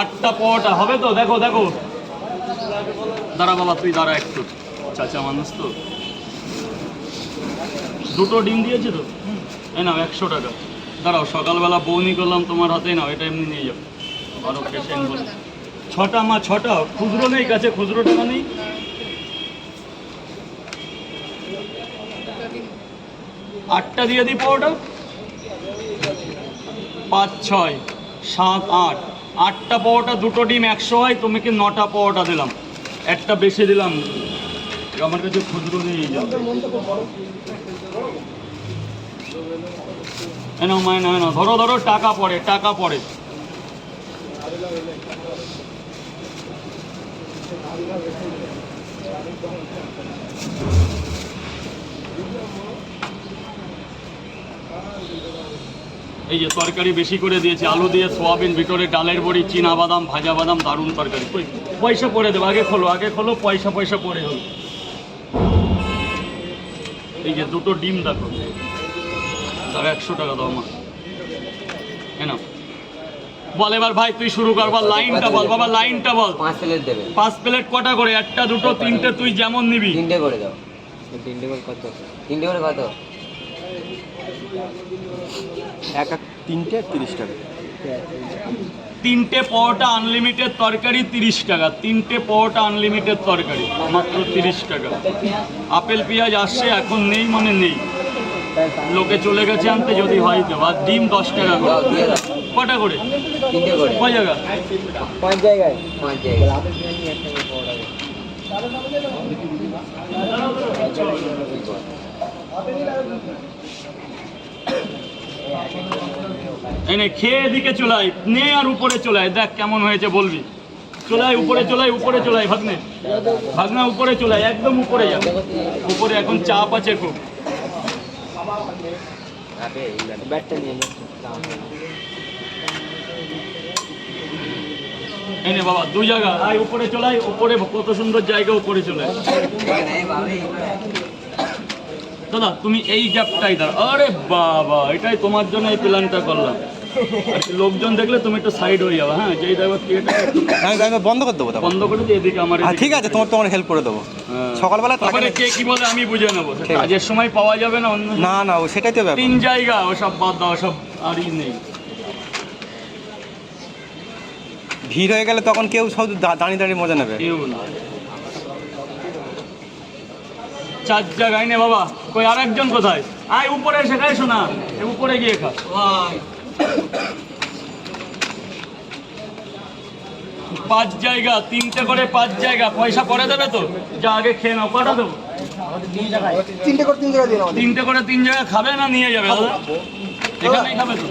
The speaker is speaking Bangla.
আটটা পরোটা হবে তো? দেখো দেখো, দাঁড়া বাবা, তুই দাঁড়া একটু, চাচা মানুষ তো। দুটো ডিম দিয়েছে তো, এই নাও 100 টাকা। দাঁড়াও, সকালবেলা বউনি করলাম তোমার হাতে, নাও এটা এমনি নিয়ে যাও। আরো পেশেন্ট বলে 6টা মা, 6টা খুচরো নেই কাছে, খুচরো টাকা নেই। 8টা দিয়ে দিই পরোটা। 5, 6, 7, 8, 8টা পরোটা, দুটো ডিম 100 হয়। তোমাকে 9টা পরোটা দিলাম, একটা বেশি দিলাম। আমার কাছে খুচরো নেই। না মায় না, না ধরো ধরো, টাকা পড়ে, টাকা পড়ে। এই যে তরকারি বেশি করে দিয়েছে, আলু দিয়ে সোয়াবিন, ভিতরে ডালের বড়ি, চীনা বাদাম, ভাজা বাদাম, দারুণ তরকারি। পয়সা পড়ে দেবো, আগে খোলো, আগে খোলো, পয়সা পয়সা পড়ে হলো। এই যে দুটো ডিম দেখো, তার 100 টাকা দাও মা। কেন বল এবার ভাই, তুই শুরু কর, বল লাইনটা বল বাবা, লাইনটা বল। 5 প্লেট দেবে। 5 প্লেট কটা করে? 1টা, 2টো, 3টে, তুই যেমন নিবি। 3টে করে দাও। 3টে করে কত? 3টে করে কত? 3টে 30 টাকা। 3টে পরোটা আনলিমিটেড তরকারি 30 টাকা। 3টে পরোটা আনলিমিটেড তরকারি মাত্র 30 টাকা। আপেল পেঁয়াজ আসছে, এখন নেই মানে নেই, লোকে চলে গেছে আনতে, যদি হয় দেবো। আর ডিম 10 টাকা করে। কটা করে? 3টে করে। কয় জায়গা? 5 জায়গায়। 5 জায়গায়। এই নে, খেয়ে এদিকে চলাই নে, আর উপরে চলাই, দেখ কেমন হয়েছে বলবি। চলাই উপরে, চলাই উপরে, চলাই ভাগ্নে, ভাগনা উপরে চলাই, একদম উপরে যা। উপরে এখন চাপ আছে খুব। ব্যাটটা নিয়ে নে। এই নে বাবা, 2 জায়গা, আয় উপরে চলাই, উপরে কত সুন্দর জায়গা, উপরে চলাই। দাদা তুমি এই গ্যাপটাই দাঁড়া। আরে বাবা, এটাই তোমার জন্য এই প্ল্যানটা করলাম। লোকজন দেখলে তুমি একটু সাইড হয়ে যাবে। হ্যাঁ, যেই দেখো আমি বন্ধ করে দেবো, বন্ধ করে দিয়ে এদিকে আমার। ঠিক আছে, তোমার হেল্প করে দেবো সকালবেলা। তারপরে কে কি বলে আমি বুঝে নেবো, কাজের সময় পাওয়া যাবে না। অন্য না না, সেটাই তো ব্যাপার। 3 জায়গা, ওসব বাদ দাও, সব আরই নেই। ভিড় হয়ে গেলে তখন কেউ সব দাঁড়িয়ে দাঁড়িয়ে মজা নেবে। কেউ না। 4 জায়গায় নে বাবা। কই আরেকজন কোথায়? আয় উপরে, সেখানে শোনা, উপরে গিয়ে খা। 5 জায়গা, 3টে করে 5 জায়গা। পয়সা পরে দেবে তো? যা আগে খেয়ে নাও। কটা দেবো? 3টে করে 3 জায়গা দিয়ে নাও। 3টে করে 3 জায়গা খাবে না নিয়ে যাবে দাদা? এখানেই খাবে তো?